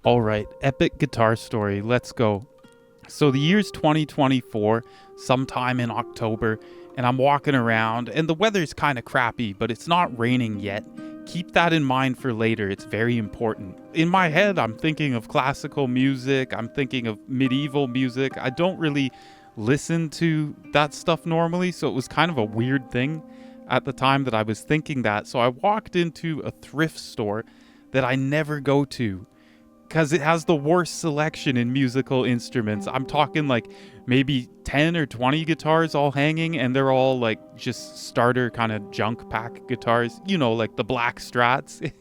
All right, epic guitar story. Let's go. So the year's 2024, sometime in October, and I'm walking around, and the weather's kind of crappy, but it's not raining yet. Keep that in mind for later. It's very important. In my head, I'm thinking of classical music. I'm thinking of medieval music. I don't really listen to that stuff normally, so it was kind of a weird thing at the time that I was thinking that. So I walked into a thrift store that I never go to, because it has the worst selection in musical instruments. I'm talking like maybe 10 or 20 guitars all hanging, and they're all like just starter kind of junk pack guitars, you know, like the black Strats.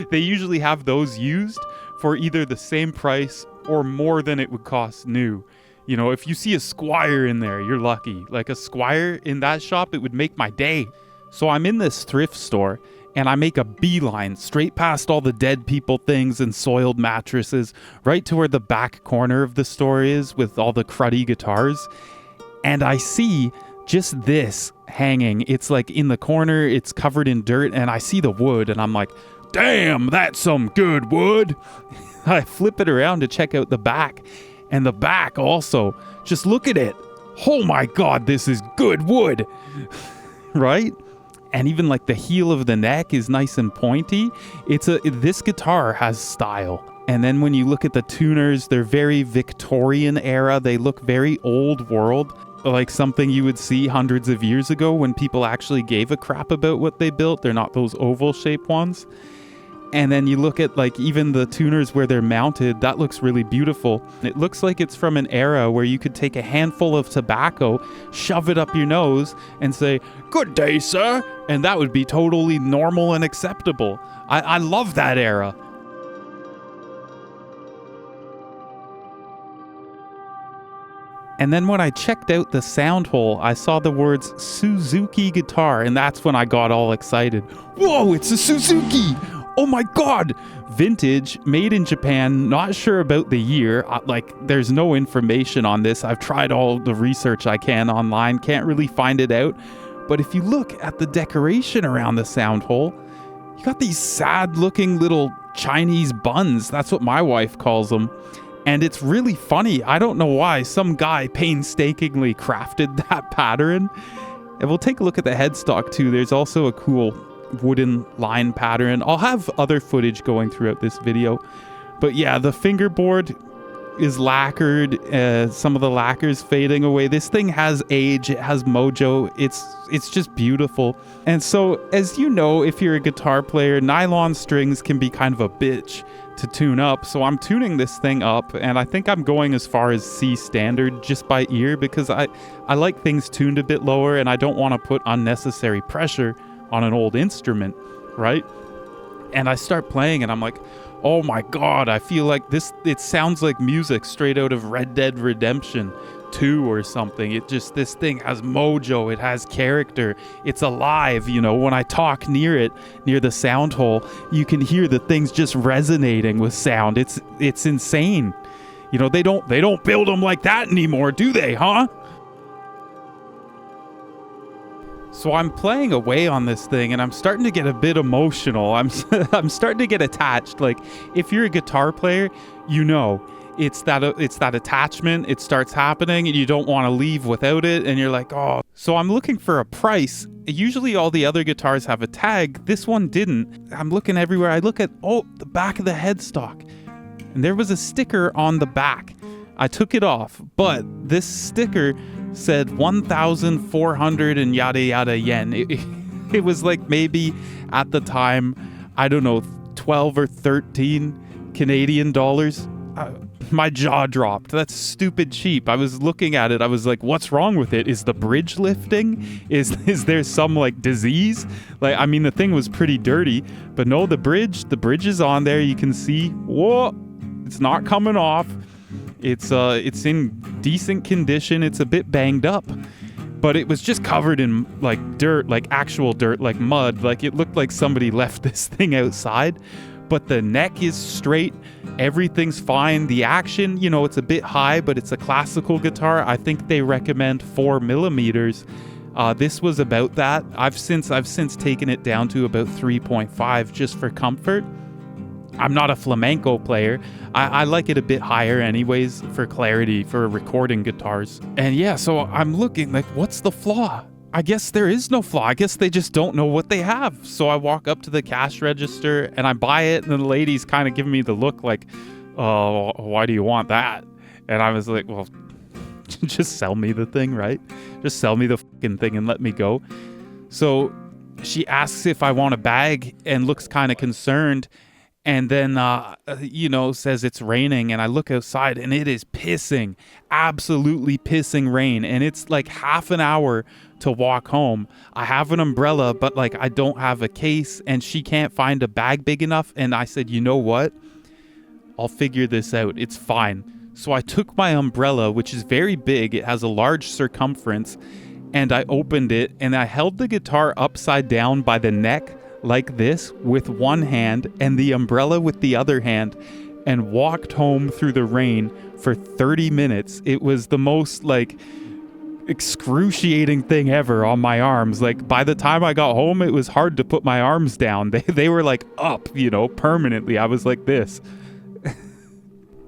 They usually have those used for either the same price or more than it would cost new. You know, if you see a Squire in there, you're lucky. Like a Squire in that shop, it would make my day. So I'm in this thrift store, and I make a beeline straight past all the dead people things and soiled mattresses, right to where the back corner of the store is with all the cruddy guitars. And I see just this hanging. It's like in the corner, it's covered in dirt, and I see the wood, and I'm like, damn, that's some good wood. I flip it around to check out the back, and the back also, just look at it. Oh my God, this is good wood, right? And even like the heel of the neck is nice and pointy. This guitar has style. And then when you look at the tuners, they're very Victorian era. They look very old world, like something you would see hundreds of years ago when people actually gave a crap about what they built. They're not those oval shaped ones. And then you look at like even the tuners where they're mounted, that looks really beautiful. It looks like it's from an era where you could take a handful of tobacco, shove it up your nose, and say, "Good day, sir," and that would be totally normal and acceptable. I love that era. And then when I checked out the sound hole, I saw the words Suzuki guitar, and that's when I got all excited. Whoa, it's a Suzuki! Oh my God! Vintage, made in Japan, not sure about the year. There's no information on this. I've tried all the research I can online, can't really find it out. But if you look at the decoration around the sound hole, you got these sad looking little Chinese buns. That's what my wife calls them. And it's really funny. I don't know why some guy painstakingly crafted that pattern. And we'll take a look at the headstock too. There's also a cool wooden line pattern. I'll have other footage going throughout this video. But yeah, the fingerboard is lacquered. Some of the lacquer's fading away. This thing has age. It has mojo. It's just beautiful. And so, as you know, if you're a guitar player, nylon strings can be kind of a bitch to tune up. So I'm tuning this thing up, and I think I'm going as far as C standard just by ear, because I like things tuned a bit lower, and I don't want to put unnecessary pressure on an old instrument, right? And I start playing, and I'm like, oh my God, I feel like it sounds like music straight out of Red Dead Redemption 2 or something. This thing has mojo, it has character, it's alive. You know, when I talk near the sound hole, you can hear the things just resonating with sound. It's insane. You know, they don't build them like that anymore, do they, huh? So I'm playing away on this thing, and I'm starting to get a bit emotional. I'm starting to get attached. Like, if you're a guitar player, you know, it's that attachment. It starts happening, and you don't want to leave without it, and you're like, oh. So I'm looking for a price. Usually all the other guitars have a tag. This one didn't. I'm looking everywhere. I look at, the back of the headstock, and there was a sticker on the back. I took it off, but this sticker said 1,400 and yada yada yen. It was like maybe at the time, I don't know, 12 or 13 Canadian dollars. My jaw dropped. That's stupid cheap. I was looking at it. I was like, what's wrong with it? Is the bridge lifting? Is there some like disease? Like, I mean, the thing was pretty dirty, but no, the bridge is on there. You can see, whoa, it's not coming off. It's in decent condition. It's a bit banged up, but it was just covered in like dirt, like actual dirt, like mud. Like it looked like somebody left this thing outside, but the neck is straight. Everything's fine. The action, you know, it's a bit high, but it's a classical guitar. I think they recommend 4 millimeters. This was about that. I've since taken it down to about 3.5 just for comfort. I'm not a flamenco player. I like it a bit higher anyways for clarity for recording guitars. And yeah, so I'm looking like, what's the flaw? I guess there is no flaw. I guess they just don't know what they have. So I walk up to the cash register and I buy it, and the lady's kind of giving me the look like, oh, why do you want that? And I was like, well, just sell me the thing, right? Just sell me the fucking thing and let me go. So she asks if I want a bag and looks kind of concerned. And then, says it's raining, and I look outside and it is pissing, absolutely pissing rain. And it's like half an hour to walk home. I have an umbrella, but like I don't have a case, and she can't find a bag big enough. And I said, you know what? I'll figure this out. It's fine. So I took my umbrella, which is very big. It has a large circumference, and I opened it and I held the guitar upside down by the neck like this with one hand and the umbrella with the other hand, and walked home through the rain for 30 minutes. It was the most like excruciating thing ever on my arms. Like by the time I got home, it was hard to put my arms down. They were like up, permanently. I was like this.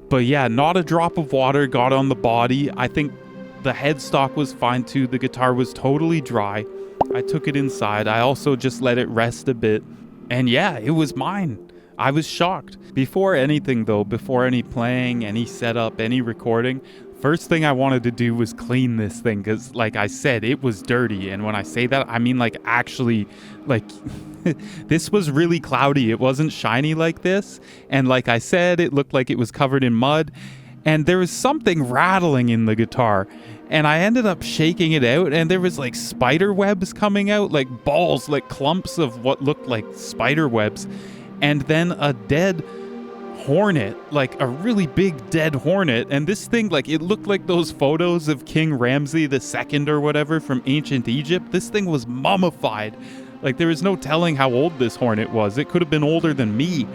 But yeah, not a drop of water got on the body. I think the headstock was fine too. The guitar was totally dry. I took it inside. I also just let it rest a bit. And yeah, it was mine. I was shocked. Before anything though, before any playing, any setup, any recording, first thing I wanted to do was clean this thing, because like I said, it was dirty. And when I say that, I mean like actually, like this was really cloudy. It wasn't shiny like this. And like I said, it looked like it was covered in mud. And there was something rattling in the guitar. And I ended up shaking it out, and there was like spider webs coming out, like balls, like clumps of what looked like spider webs. And then a dead hornet, like a really big dead hornet. And this thing, like it looked like those photos of King Ramses II or whatever from ancient Egypt. This thing was mummified. Like there was no telling how old this hornet was. It could have been older than me.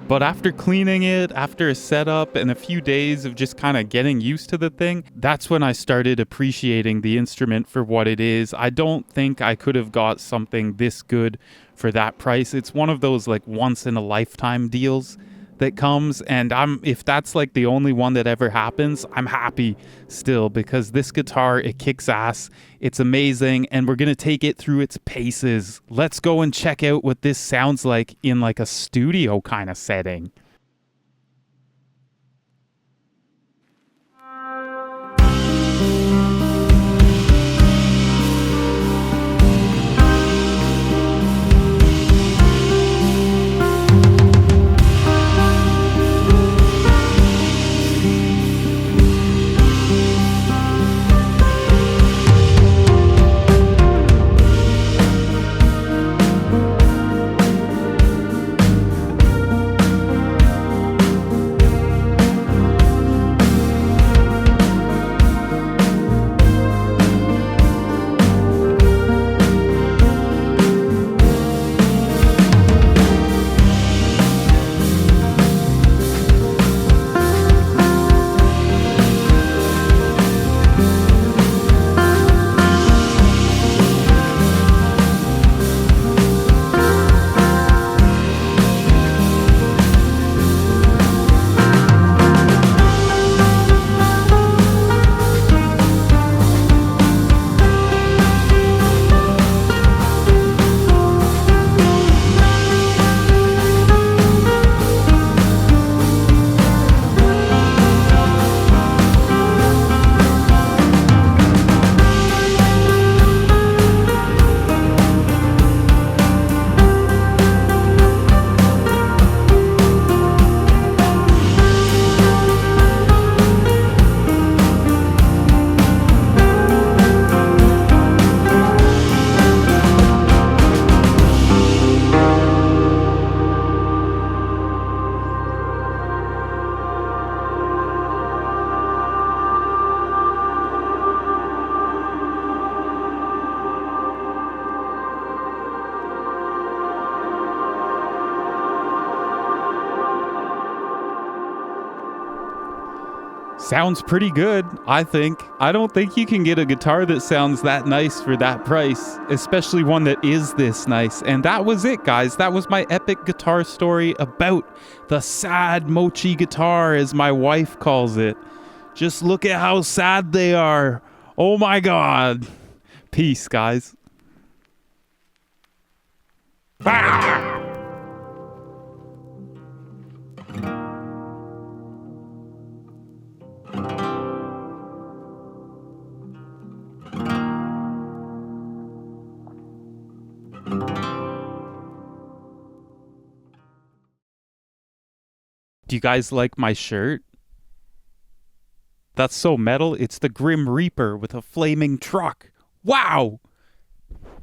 But after cleaning it, after a setup and a few days of just kind of getting used to the thing, that's when I started appreciating the instrument for what it is. I don't think I could have got something this good for that price. It's one of those like once in a lifetime deals that comes, and if that's like the only one that ever happens, I'm happy still, because this guitar, it kicks ass. It's amazing, and we're gonna take it through its paces. Let's go and check out what this sounds like in like a studio kind of setting. Sounds pretty good, I think. I don't think you can get a guitar that sounds that nice for that price, especially one that is this nice. And that was it, guys. That was my epic guitar story about the sad mochi guitar, as my wife calls it. Just look at how sad they are. Oh my God. Peace, guys. Ah! Do you guys like my shirt? That's so metal. It's the Grim Reaper with a flaming truck. Wow!